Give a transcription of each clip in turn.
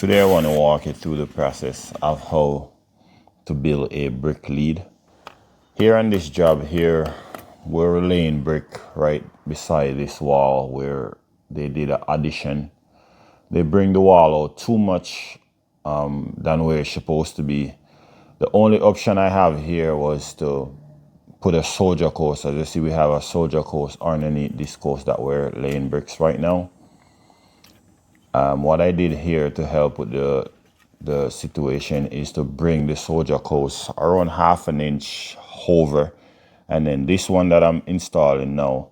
Today I want to walk you through the process of how to build a brick lead. Here on this job here, we're laying brick right beside this wall where they did an addition. They bring the wall out too much than where it's supposed to be. The only option I have here was to put a soldier course. As you see, we have a soldier course underneath this course that we're laying bricks right now. What I did here to help with the situation is to bring the soldier course around 1/2 inch over, and then this one that I'm installing now,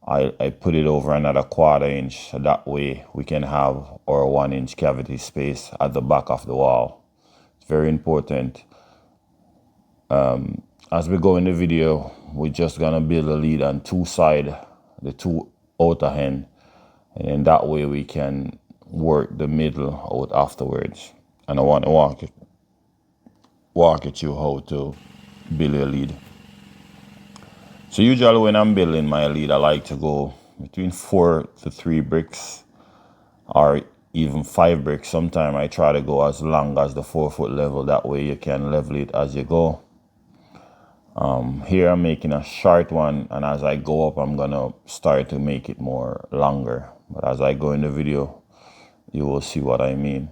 I put it over another 1/4 inch, so that way we can have our 1 inch cavity space at the back of the wall. It's very important. As we go in the video, we're just gonna build a lead on two sides, the two outer end, and then that way we can work the middle out afterwards. And I want to walk you through how to build a lead. So usually when I'm building my lead, I like to go between 4 to 3 bricks or even 5 bricks. Sometimes I try to go as long as the 4-foot level. That way you can level it as you go. Here I'm making a short one, and as I go up, I'm gonna start to make it more longer. But as I go in the video, you will see what I mean.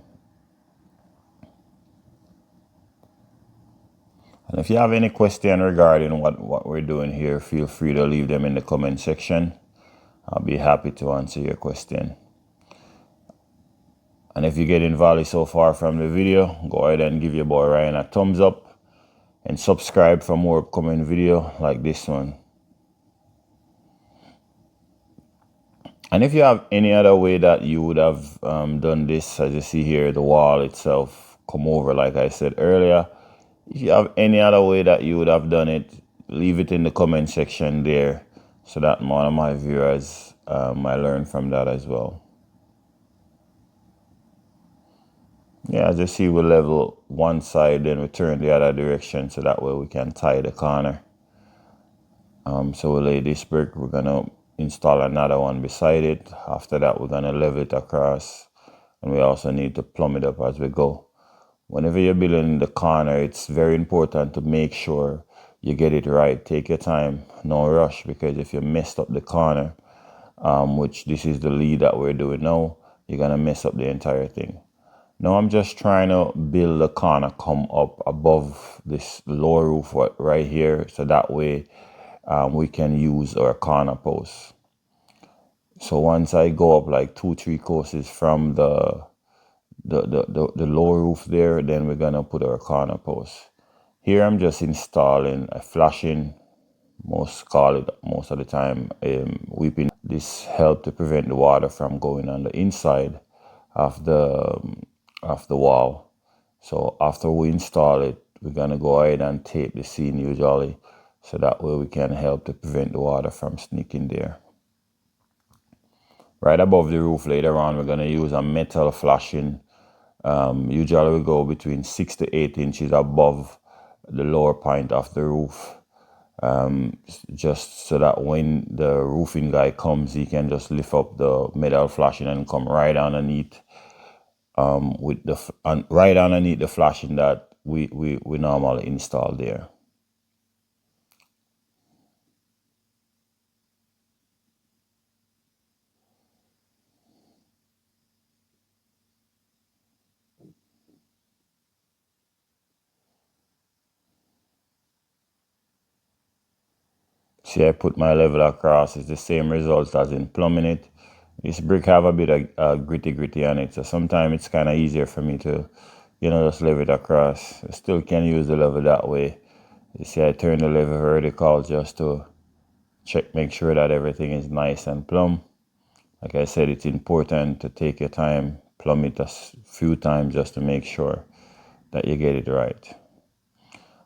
And if you have any question regarding what we're doing here, feel free to leave them in the comment section. I'll be happy to answer your question. And if you're getting value so far from the video, go ahead and give your boy Ryan a thumbs up and subscribe for more upcoming video like this one. And if you have any other way that you would have done this, as you see here, the wall itself come over like I said earlier. If you have any other way that you would have done it, leave it in the comment section there so that one of my viewers might learn from that as well. Yeah, as you see, we level one side, then we turn the other direction so that way we can tie the corner. So we'll lay this brick, we're gonna install another one beside it. After that, we're gonna level it across, and we also need to plumb it up as we go. Whenever you're building the corner, it's very important to make sure you get it right. Take your time, no rush, because if you messed up the corner, which this is the lead that we're doing now, you're gonna mess up the entire thing. Now I'm just trying to build the corner come up above this lower roof right here, so that way we can use our corner posts. So once I go up like 2-3 courses from the lower roof there, then we're gonna put our corner post. Here I'm just installing a flashing, most of the time weeping. This helps to prevent the water from going on the inside of the wall. So after we install it, we're gonna go ahead and tape the seam usually, so that way we can help to prevent the water from sneaking there. Right above the roof later on, we're gonna use a metal flashing. Usually we go between 6 to 8 inches above the lower point of the roof, just so that when the roofing guy comes, he can just lift up the metal flashing and come right underneath right underneath the flashing that we normally install there. See, I put my level across. It's the same result as in plumbing it. This brick have a bit of gritty on it, so sometimes it's kind of easier for me to, just level it across. I still can use the level that way. You see, I turn the level vertical just to make sure that everything is nice and plumb. Like I said, it's important to take your time, plumb it a few times just to make sure that you get it right.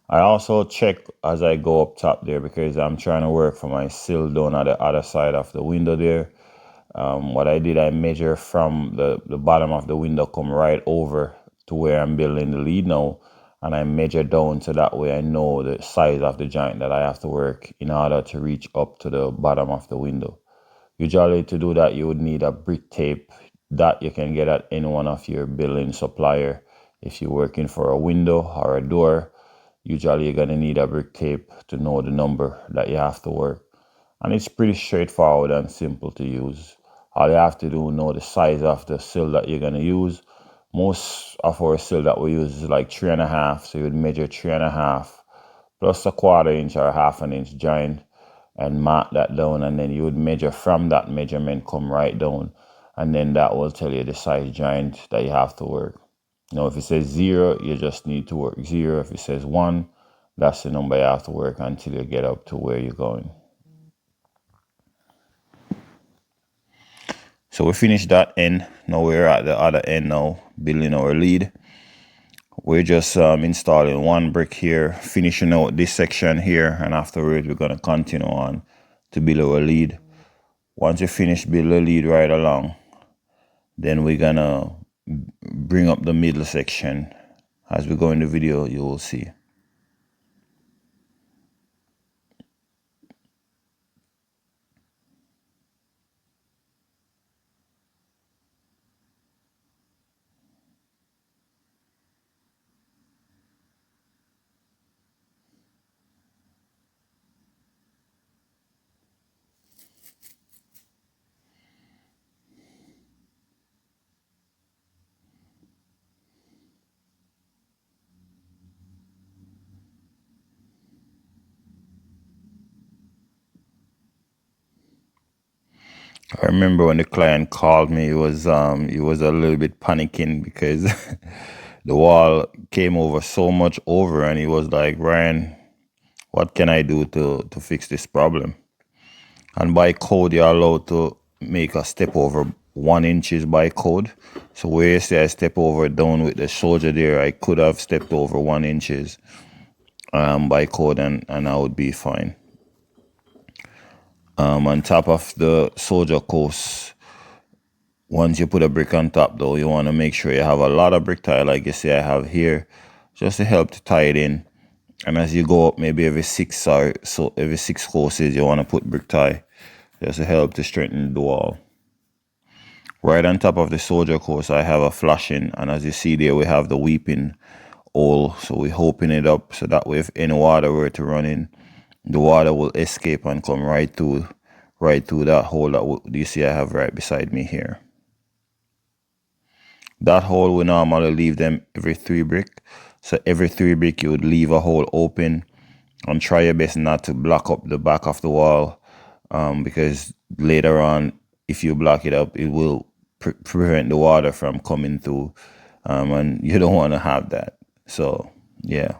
I also check as I go up top there, because I'm trying to work for my sill down at the other side of the window there. What I did, I measure from the bottom of the window, come right over to where I'm building the lead now, and I measure down so that way I know the size of the joint that I have to work in order to reach up to the bottom of the window. Usually to do that, you would need a brick tape that you can get at any one of your building supplier. If you're working for a window or a door, usually you're going to need a brick tape to know the number that you have to work. And it's pretty straightforward and simple to use. All you have to do is know the size of the sill that you're going to use. Most of our sill that we use is like 3.5, so you would measure 3.5 plus a 1/4 inch or 1/2 inch joint and mark that down, and then you would measure from that measurement, come right down, and then that will tell you the size joint that you have to work. Now, if it says 0, you just need to work 0. If it says 1, that's the number you have to work until you get up to where you're going. So we finished that end. Now we're at the other end now, building our lead. We're just installing one brick here, finishing out this section here, and afterwards we're going to continue on to build our lead. Once you finish build the lead right along, then we're going to bring up the middle section. As we go in the video, you will see. I remember when the client called me, he was a little bit panicking because the wall came over so much over, and he was like, Ryan, what can I do to fix this problem? And by code, you're allowed to make a step over 1 inches by code. So where you say I step over down with the soldier there, I could have stepped over 1 inches by code, and I would be fine. On top of the soldier course, once you put a brick on top though, you want to make sure you have a lot of brick tie like you see I have here, just to help to tie it in. And as you go up, maybe every 6 or so, every 6 courses, you want to put brick tie just to help to strengthen the wall. Right on top of the soldier course, I have a flashing, and as you see there, we have the weeping hole. So we open it up so that way if any water were to run in, the water will escape and come right through that hole that you see I have right beside me here. That hole we normally leave them every 3 brick. So every 3 brick you would leave a hole open, and try your best not to block up the back of the wall, because later on, if you block it up, it will prevent the water from coming through, and you don't want to have that. So yeah,